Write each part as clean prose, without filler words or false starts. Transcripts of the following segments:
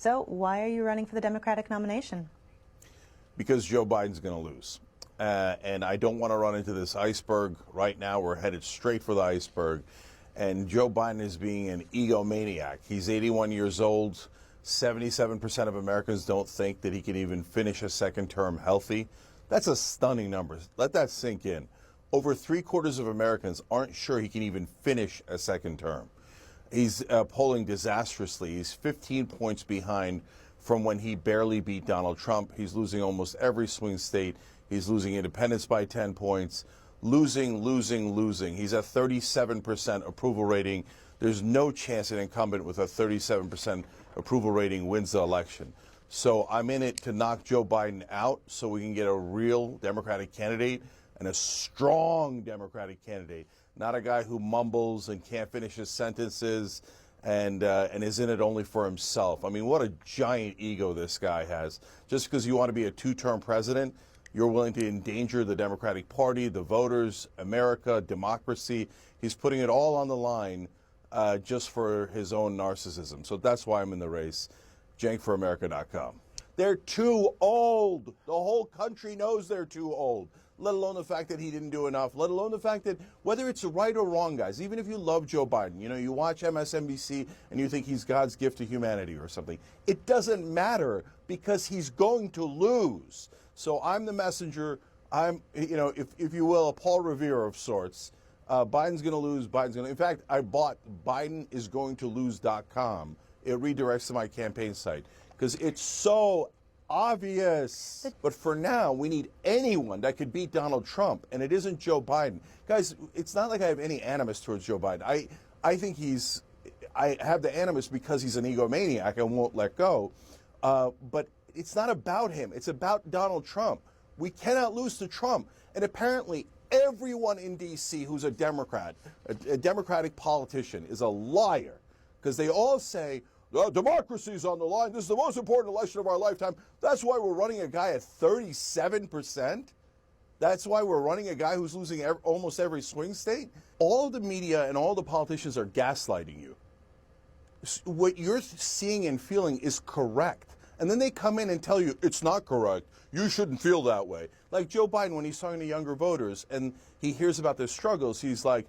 So why are you running for the Democratic nomination? Because Joe Biden's going to lose. And I don't want to run into this iceberg right now. We're headed straight for the iceberg. And Joe Biden is being an egomaniac. He's 81 years old. 77% of Americans don't think that he can even finish a second term healthy. That's a stunning number. Let that sink in. Over 3/4 of Americans aren't sure he can even finish a second term. He's polling disastrously. He's 15 points behind from when he barely beat Donald Trump. He's losing almost every swing state. He's losing independents by 10 points. Losing. He's at 37% approval rating. There's no chance an incumbent with a 37% approval rating wins the election. So I'm in it to knock Joe Biden out so we can get a real Democratic candidate and a strong Democratic candidate, not a guy who mumbles and can't finish his sentences and is in it only for himself. I mean, what a giant ego this guy has. Just because you want to be a two-term president, you're willing to endanger the Democratic Party, the voters, America, democracy. He's putting it all on the line just for his own narcissism. So that's why I'm in the race. CenkForAmerica.com. They're too old. The whole country knows they're too old, let alone the fact that he didn't do enough, let alone the fact that whether it's right or wrong, guys, even if you love Joe Biden, you know, you watch MSNBC and you think he's God's gift to humanity or something, it doesn't matter because he's going to lose. So I'm the messenger. I'm, you know, if you will, a Paul Revere of sorts. Biden's going to lose. In fact, I bought BidenIsGoingToLose.com. It redirects to my campaign site because it's so obvious. But for now, we need anyone that could beat Donald Trump, and it isn't Joe Biden. Guys, it's not like I have any animus towards Joe Biden. I think I have the animus because he's an egomaniac and won't let go. But it's not about him. It's about Donald Trump. We cannot lose to Trump. And apparently everyone in D.C. who's a Democrat, a Democratic politician, is a liar because they all say, democracy's on the line. This is the most important election of our lifetime. That's why we're running a guy at 37%. That's why we're running a guy who's losing almost every swing state. All of the media and all the politicians are gaslighting you. What you're seeing and feeling is correct. And then they come in and tell you it's not correct. You shouldn't feel that way. Like Joe Biden, when he's talking to younger voters and he hears about their struggles, he's like,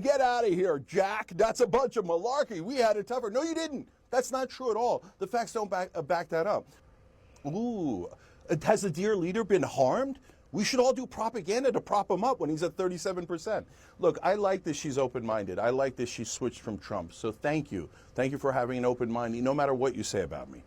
get out of here, Jack. That's a bunch of malarkey. We had it tougher. No, you didn't. That's not true at all. The facts don't back that up. Ooh, has the dear leader been harmed? We should all do propaganda to prop him up when he's at 37%. Look, I like that she's open-minded. I like that she switched from Trump. So thank you. Thank you for having an open mind, no matter what you say about me.